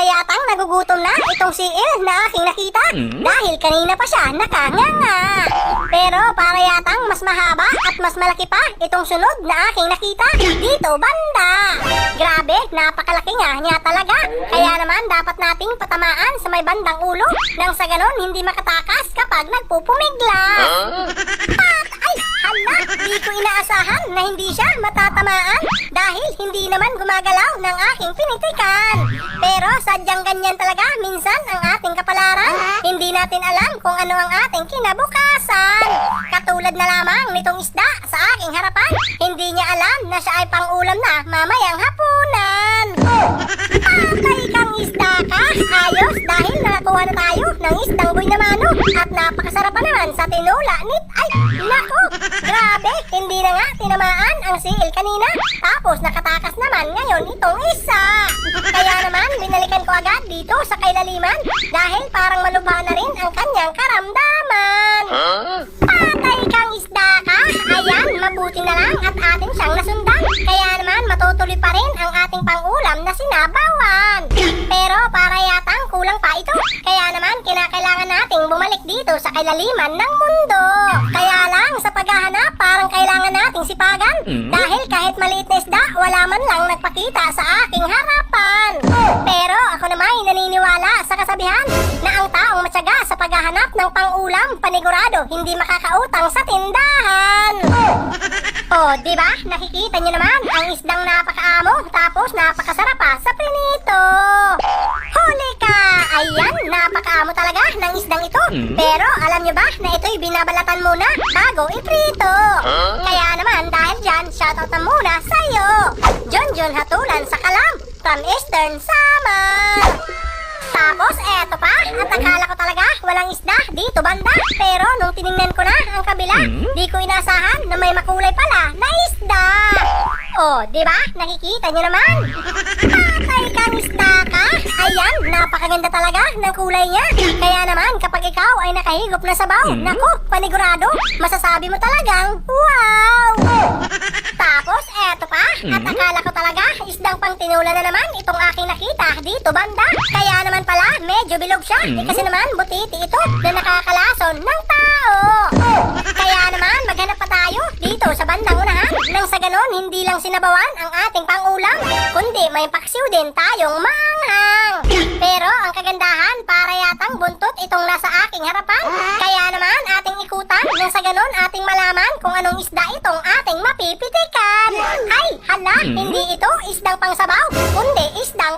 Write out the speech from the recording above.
yatang nagugutom na itong si Il na aking nakita. Dahil kanina pa siya nakanganga. Pero para yatang mas mahaba at mas malaki pa itong sunod na aking nakita dito banda. Grabe, napakalaki nga niya talaga. Kaya naman dapat nating patamaan sa may bandang ulo nang sa ganon hindi makatakas kapag nagpupumigla. At ay, hala, di ko inaasahan na hindi siya matatamaan dahil hindi naman gumagalaw ng aking pinitikan. Pero sadyang ganyan talaga minsan ang ating kapalaran. Hindi natin alam kung ano ang ating kinabukasan. Katulad na lamang nitong isda sa aking harapan. Hindi niya alam na siya ay pang-ulam na mamayang hapunan. Patay kang isda ka! Ayos dahil nakakuha na tayo ng isdang buy na mano at napakasarap pa naman sa tinula nit. Ay, nako! Grabe, hindi na nga tinamaan ang siil kanina. Tapos nakatakas naman ngayon itong isa. Kaya naman binalikan ko agad dito sa kailaliman dahil parang malubha na rin ang kanyang karamdaman. Patay kang isda ka! Ayan, mabuti na lang at atin siyang nasundan. Kaya naman matutuloy pa rin ang ating pang-ulam na sinabawan. Pero para yatang kulang pa ito. Kaya naman kinakailangan nating bumalik dito sa kailaliman ng mundo. Kaya lang sa paghahanap parang kailangan nating sipagan. Dahil kahit maliit na isda, wala man lang nagpakita sa aking harapan. Pero ako naman ay naniniwala sa kasabihan na ang taong matyaga sa paghahanap ng pang-ulam panigurado hindi makakautang sa tindahan. Oh, di ba? Nakikita niyo naman ang isdang napakaamo tapos napakasarap pa sa prinito. Huli ka! Ayan, napakaamo talaga ng isdang ito. Pero alam niyo ba na ito'y binabalatan muna bago iprito? Kaya naman dahil dyan, shoutout na muna sa'yo. John Hatulan sa Kalam from Eastern Samar. Tapos eto pa, at akala ko talaga walang isda dito banda. Pero nung tiningnan ko na ang kabila, di ko inasahan na may makulay pala na isda. Oh, di ba? Nakikita niyo naman. Patay kang isda ka! Ayan, napakaganda talaga ng kulay niya. Kaya naman kapag ikaw ay nakahigop na sabaw, naku, panigurado, masasabi mo talagang wow! Tapos eto pa, at akala ko talaga isdang pang tinula na naman itong aking nakita dito banda. Kaya naman pala medyo bilog siya, kasi naman butiti ito na nakakalason ng tao. Kaya naman maghanap pa tayo dito sa bandang unahan nang sa ganon hindi lang sinabawan ang ating pang-ulam, kundi may paksiw din tayong maanghang. Pero ang kagandahan para yatang buntot itong nasa aking harapan. Kaya naman ating ikutan nang sa ganon ating malaman kung anong isda itong ating mapipitikan. Ay, hala, hindi ito isdang pangsabaw, kundi isdang